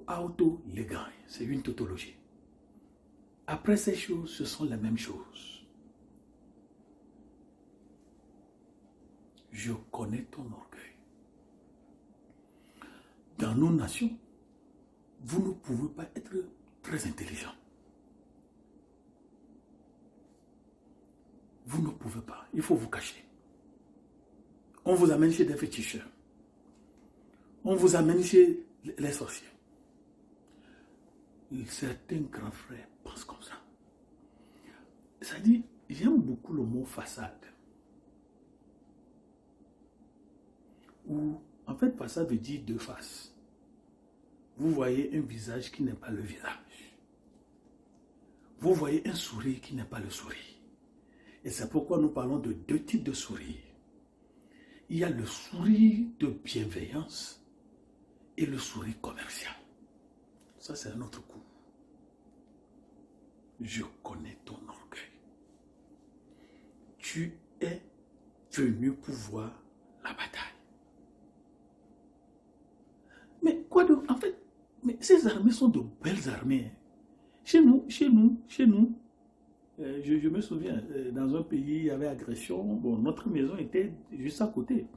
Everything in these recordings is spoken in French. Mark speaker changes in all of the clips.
Speaker 1: auto legai. C'est une tautologie. Après ces choses, ce sont les mêmes choses. Je connais ton orgueil. Dans nos nations, vous ne pouvez pas être très intelligent. Vous ne pouvez pas. Il faut vous cacher. On vous amène chez des féticheurs. On vous amène chez les sorciers. Certains grands frères pensent comme ça. C'est-à-dire, j'aime beaucoup le mot façade. Ou, en fait, façade veut dire deux faces. Vous voyez un visage qui n'est pas le visage. Vous voyez un sourire qui n'est pas le sourire. Et c'est pourquoi nous parlons de deux types de sourires. Il y a le sourire de bienveillance et le sourire commercial. Ça, c'est un autre coup. Je connais ton orgueil. Tu es venu pour voir la bataille. Mais quoi de... En fait, mais ces armées sont de belles armées. Chez nous, je me souviens, dans un pays, il y avait agression. Bon, notre maison était juste à côté.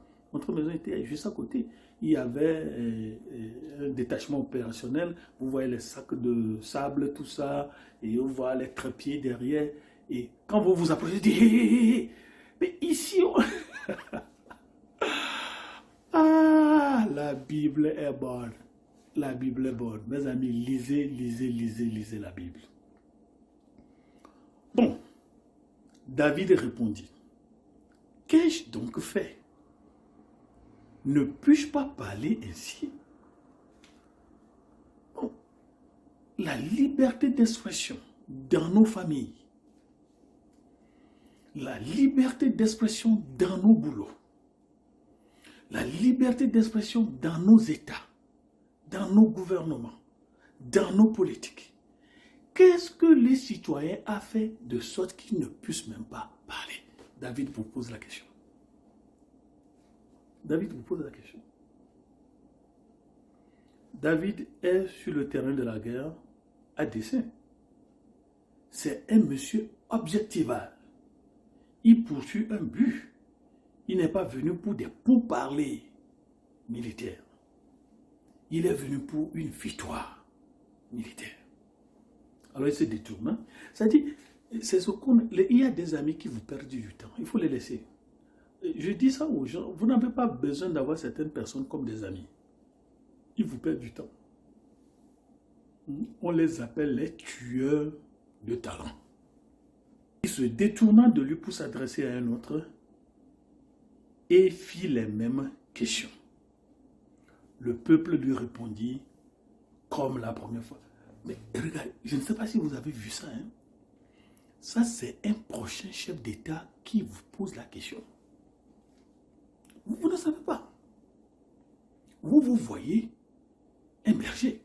Speaker 1: Il y avait un détachement opérationnel. Vous voyez les sacs de sable, tout ça. Et on voit les trépieds derrière. Et quand vous vous approchez, vous dites, hé, mais ici, on... Ah, la Bible est bonne. La Bible est bonne. Mes amis, lisez la Bible. Bon, David répondit, qu'ai-je donc fait? Ne puis-je pas parler ainsi? Bon, la liberté d'expression dans nos familles, la liberté d'expression dans nos boulots, la liberté d'expression dans nos États, dans nos gouvernements, dans nos politiques. Qu'est-ce que les citoyens ont fait de sorte qu'ils ne puissent même pas parler? David vous pose la question. David est sur le terrain de la guerre à dessein. C'est un monsieur objectival. Il poursuit un but. Il n'est pas venu pour des pourparlers militaires. Il est venu pour une victoire militaire. Alors il se détourne. C'est-à-dire, il y a des amis qui vous perdent du temps. Il faut les laisser. Je dis ça aux gens. Vous n'avez pas besoin d'avoir certaines personnes comme des amis. Ils vous perdent du temps. On les appelle les tueurs de talent. Il se détourna de lui pour s'adresser à un autre et fit les mêmes questions. Le peuple lui répondit comme la première fois. Mais regarde, je ne sais pas si vous avez vu ça. Hein? Ça, c'est un prochain chef d'État qui vous pose la question. Vous ne savez pas. Vous voyez un berger.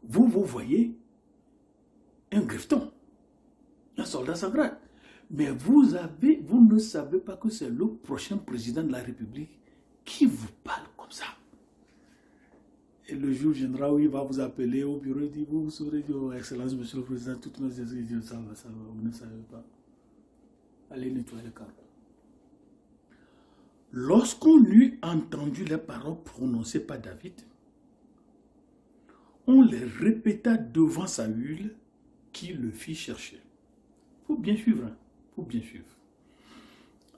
Speaker 1: Vous voyez un grefton, un soldat sans grade. Mais vous ne savez pas que c'est le prochain président de la République qui vous parle comme ça. Et le jour viendra où il va vous appeler au bureau et dire, vous saurez dire, oh, Excellence, Monsieur le Président, toutes nos excuses, ça va, vous ne savez pas. Allez nettoyer le carreau. Lorsqu'on eut entendu les paroles prononcées par David, on les répéta devant Saül, qui le fit chercher. Il faut bien suivre, hein? Faut bien suivre.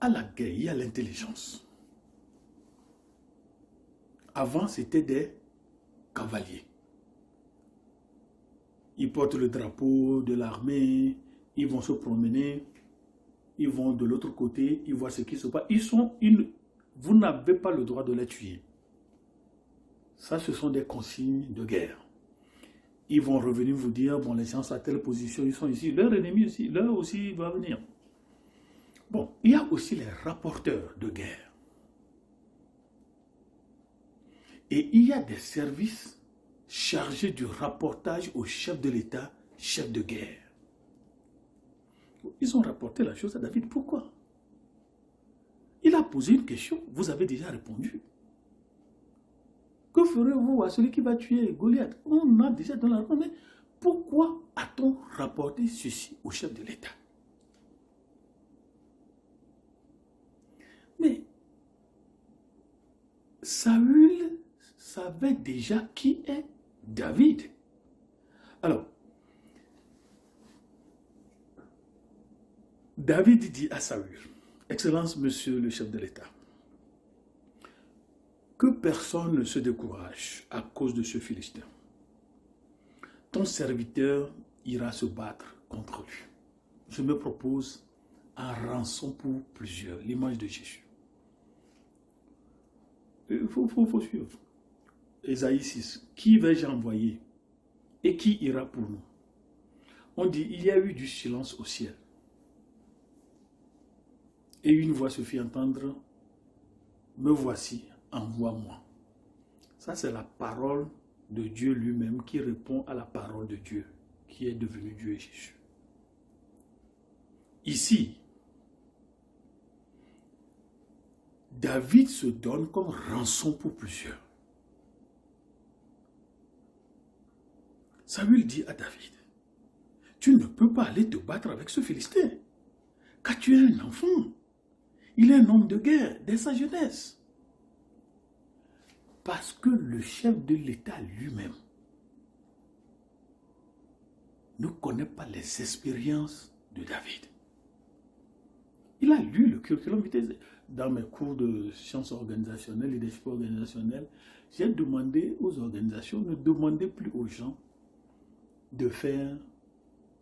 Speaker 1: À la guerre, il y a l'intelligence. Avant, c'était des cavaliers. Ils portent le drapeau de l'armée, ils vont se promener, ils vont de l'autre côté, ils voient ce qui se passe. Vous n'avez pas le droit de les tuer. Ça, ce sont des consignes de guerre. Ils vont revenir vous dire, bon, les gens sont à telle position, ils sont ici. Leur ennemi aussi, leur aussi va venir. Bon, il y a aussi les rapporteurs de guerre. Et il y a des services chargés du rapportage au chef de l'État, chef de guerre. Ils ont rapporté la chose à David. Pourquoi? Il a posé une question, vous avez déjà répondu. Que ferez-vous à celui qui va tuer Goliath? On a déjà dans la réponse, mais pourquoi a-t-on rapporté ceci au chef de l'État? Mais Saül savait déjà qui est David. Alors, David dit à Saül, Excellence, monsieur le chef de l'État, que personne ne se décourage à cause de ce Philistin. Ton serviteur ira se battre contre lui. Je me propose un rançon pour plusieurs, l'image de Jésus. Il faut suivre. Ésaïe 6, qui vais-je envoyer et qui ira pour nous? On dit, il y a eu du silence au ciel. Et une voix se fit entendre, me voici, envoie-moi. Ça, c'est la parole de Dieu lui-même qui répond à la parole de Dieu, qui est devenu Dieu et Jésus. Ici, David se donne comme rançon pour plusieurs. Saül dit à David, tu ne peux pas aller te battre avec ce Philistin, car tu es un enfant. Il est un homme de guerre dès sa jeunesse. Parce que le chef de l'État lui-même ne connaît pas les expériences de David. Il a lu le curriculum vitae. Dans mes cours de sciences organisationnelles, leadership organisationnel, j'ai demandé aux organisations, ne demandez plus aux gens de faire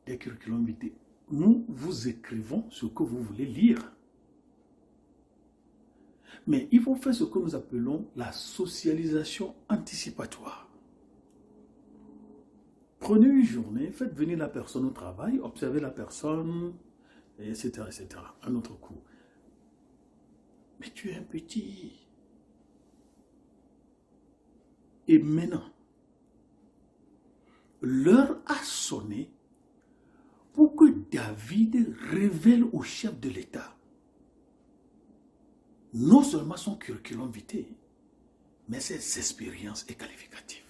Speaker 1: des curriculum vitae. Nous vous écrivons ce que vous voulez lire. Mais il faut faire ce que nous appelons la socialisation anticipatoire. Prenez une journée, faites venir la personne au travail, observez la personne, etc., etc. Un autre coup. Mais tu es un petit. Et maintenant, l'heure a sonné pour que David révèle au chef de l'État non seulement son curriculum vitae, mais ses expériences et qualificatives.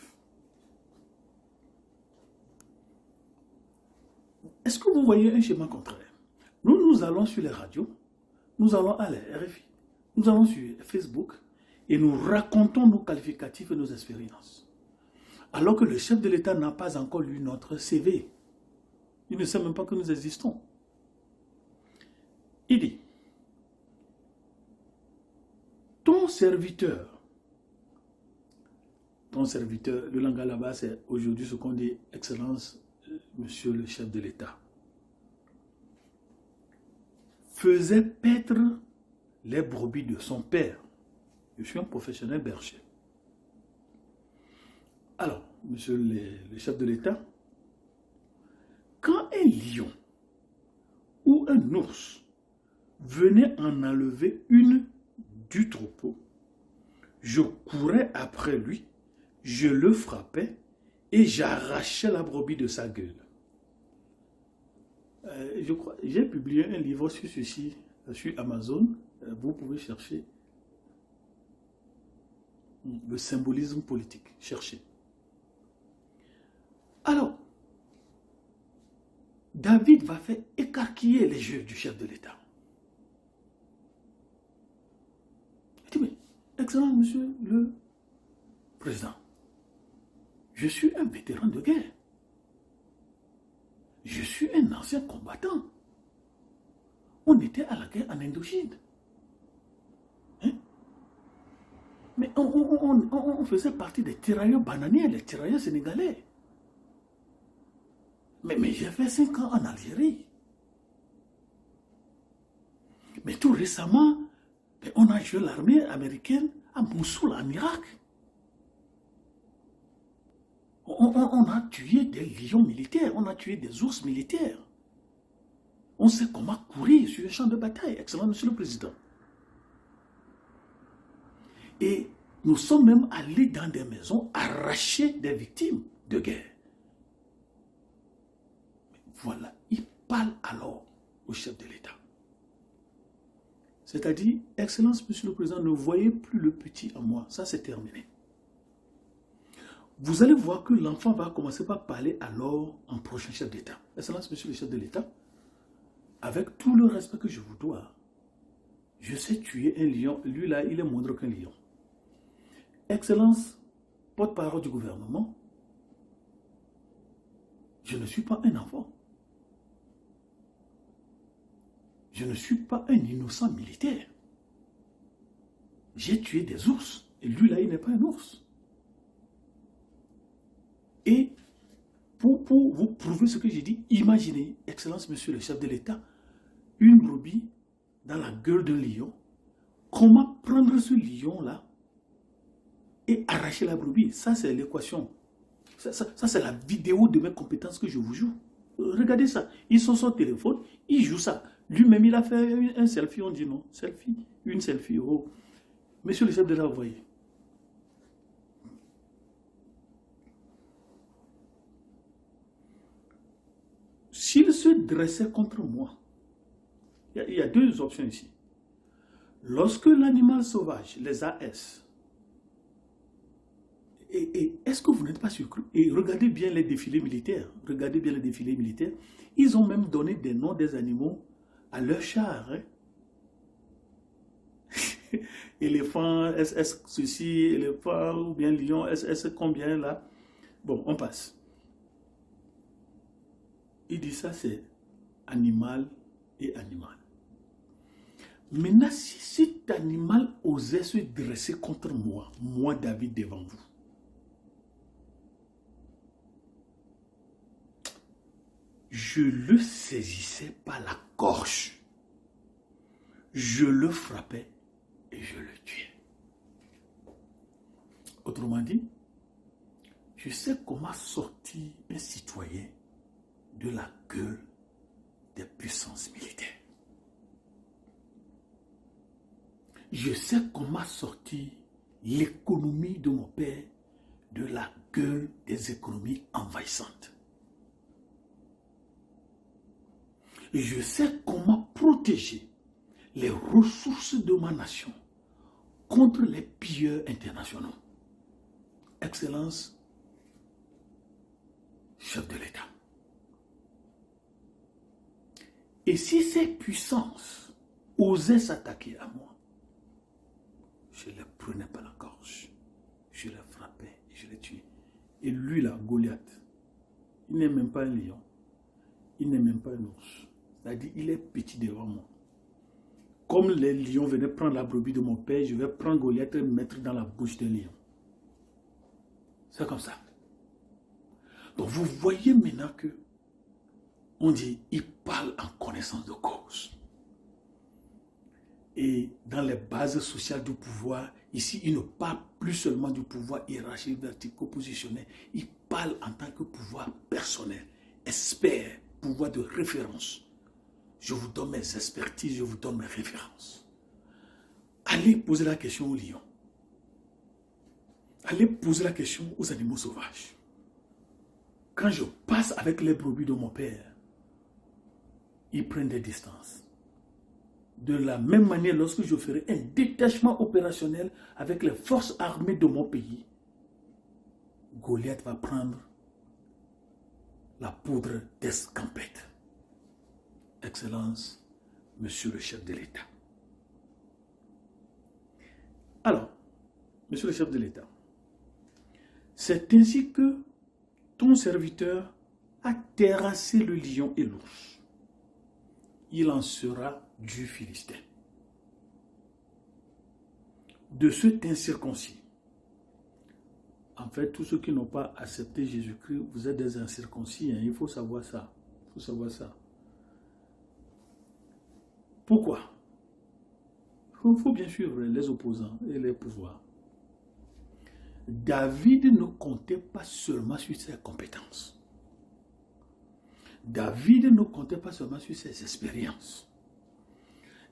Speaker 1: Est-ce que vous voyez un schéma contraire? Nous allons sur les radios, nous allons à la RFI, nous allons sur Facebook et nous racontons nos qualificatifs et nos expériences. Alors que le chef de l'État n'a pas encore lu notre CV. Il ne sait même pas que nous existons. Il dit, ton serviteur, le langage là-bas, c'est aujourd'hui ce qu'on dit, Excellence, monsieur le chef de l'État, faisait paître les brebis de son père. Je suis un professionnel berger. Alors, monsieur le chef de l'État, quand un lion ou un ours venait en enlever une du troupeau, je courais après lui, je le frappais et j'arrachais la brebis de sa gueule. J'ai publié un livre sur ceci, sur Amazon. Vous pouvez chercher le symbolisme politique. Cherchez. Alors, David va faire écarquiller les yeux du chef de l'État. Il dit, mais, excellent monsieur le président, je suis un vétéran de guerre. Je suis un ancien combattant. On était à la guerre en Indochine. Hein? Mais on faisait partie des tirailleurs bananiers, les tirailleurs sénégalais. Mais j'ai fait 5 ans en Algérie. Mais tout récemment, on a joué l'armée américaine à Mossoul, en Irak. On a tué des lions militaires, on a tué des ours militaires. On sait comment courir sur un champ de bataille, excellent monsieur le président. Et nous sommes même allés dans des maisons arracher des victimes de guerre. Voilà, il parle alors au chef de l'État. C'est-à-dire, Excellence, monsieur le président, ne voyez plus le petit en moi. Ça, c'est terminé. vous allez voir que l'enfant va commencer par parler alors en prochain chef d'État. Excellence, monsieur le chef de l'État, avec tout le respect que je vous dois, je sais tuer un lion. Lui là, il est moindre qu'un lion. Excellence, porte-parole du gouvernement, je ne suis pas un enfant. Je ne suis pas un innocent militaire. J'ai tué des ours. Et lui là, il n'est pas un ours. Et pour vous prouver ce que j'ai dit, imaginez, Excellence, monsieur le chef de l'État, une brebis dans la gueule d'un lion. Comment prendre ce lion-là et arracher la brebis? Ça, c'est l'équation. Ça c'est la vidéo de mes compétences que je vous joue. Regardez ça. Ils sont sur son téléphone, il joue ça. Lui-même, il a fait un selfie. On dit non, selfie, une selfie. Oh. Monsieur le chef de l'État, vous voyez. S'il se dressait contre moi, il y a deux options ici. Lorsque l'animal sauvage, les AS, et est-ce que vous n'êtes pas surpris? Et regardez bien les défilés militaires. Regardez bien les défilés militaires. Ils ont même donné des noms des animaux à leurs chars. Hein? Éléphant, SS ceci, éléphant, ou bien lion, SS combien là? Bon, on passe. Il dit ça, c'est animal et animal. Maintenant, si cet animal osait se dresser contre moi, moi David devant vous, je le saisissais par la gorge, je le frappais et je le tuais. Autrement dit, je sais comment sortir un citoyen de la gueule des puissances militaires. Je sais comment sortir l'économie de mon père de la gueule des économies envahissantes. Je sais comment protéger les ressources de ma nation contre les pilleurs internationaux. Excellence, chef de l'État. Et si ces puissances osaient s'attaquer à moi, je les prenais par la gorge, je les frappais et je les tuais. Et lui là, Goliath, il n'est même pas un lion, il n'est même pas un ours. C'est-à-dire, il est petit devant moi. Comme les lions venaient prendre la brebis de mon père, je vais prendre Goliath et le mettre dans la bouche d'un lion. C'est comme ça. Donc vous voyez maintenant que on dit, il parle en connaissance de cause. Et dans les bases sociales du pouvoir, ici, il ne parle plus seulement du pouvoir hiérarchique, vertico-positionné. Il parle en tant que pouvoir personnel, expert, pouvoir de référence. Je vous donne mes expertises, je vous donne mes références. Allez poser la question aux lions. Allez poser la question aux animaux sauvages. Quand je passe avec les brebis de mon père, ils prennent des distances. De la même manière, lorsque je ferai un détachement opérationnel avec les forces armées de mon pays, Goliath va prendre la poudre d'escampette. Excellence, monsieur le chef de l'État. Alors, monsieur le chef de l'État, c'est ainsi que ton serviteur a terrassé le lion et l'ours. Il en sera du Philistin. De cet incirconcis. En fait, tous ceux qui n'ont pas accepté Jésus-Christ, vous êtes des incirconcis. Hein, il faut savoir ça. Il faut savoir ça. Pourquoi? Il faut bien suivre les opposants et les pouvoirs. David ne comptait pas seulement sur ses compétences. David ne comptait pas seulement sur ses expériences.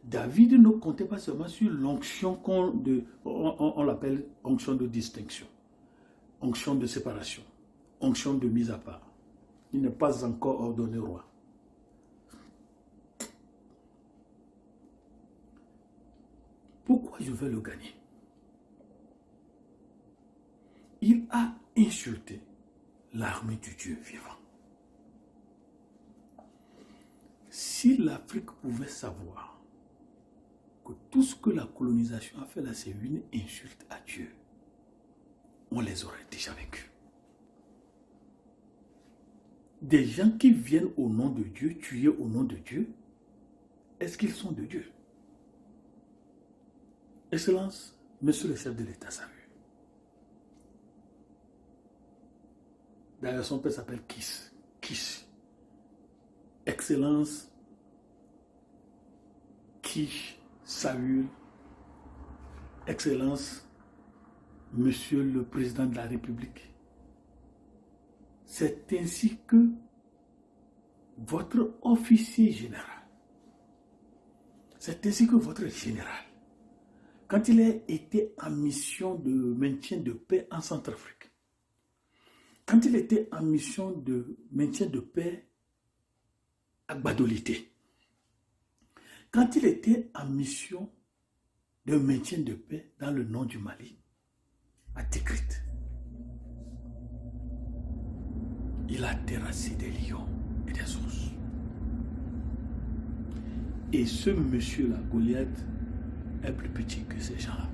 Speaker 1: David ne comptait pas seulement sur l'onction on l'appelle onction de distinction, onction de séparation, onction de mise à part. Il n'est pas encore ordonné roi. Pourquoi je veux le gagner? il a insulté l'armée du Dieu vivant. Si l'Afrique pouvait savoir que tout ce que la colonisation a fait là, c'est une insulte à Dieu, on les aurait déjà vaincus. Des gens qui viennent au nom de Dieu, tuer au nom de Dieu, est-ce qu'ils sont de Dieu? Excellence, Monsieur le chef de l'État salue. D'ailleurs, son père s'appelle Kish. Excellence, Kish, Saül, Excellence, Monsieur le Président de la République. C'est ainsi que votre officier général, c'est ainsi que votre général, quand il a été en mission de maintien de paix en Centrafrique, quand il était en mission de maintien de paix à Gbadolité, quand il était en mission de maintien de paix dans le nord du Mali, à Tikrit, il a terrassé des lions et des ours. Et ce monsieur-là, Goliath, est plus petit que ces gens-là.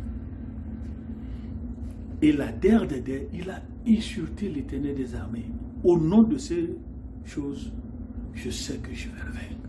Speaker 1: Et la der, il a insulté l'Éternel des armées. Au nom de ces choses, je sais que je vais le vaincre.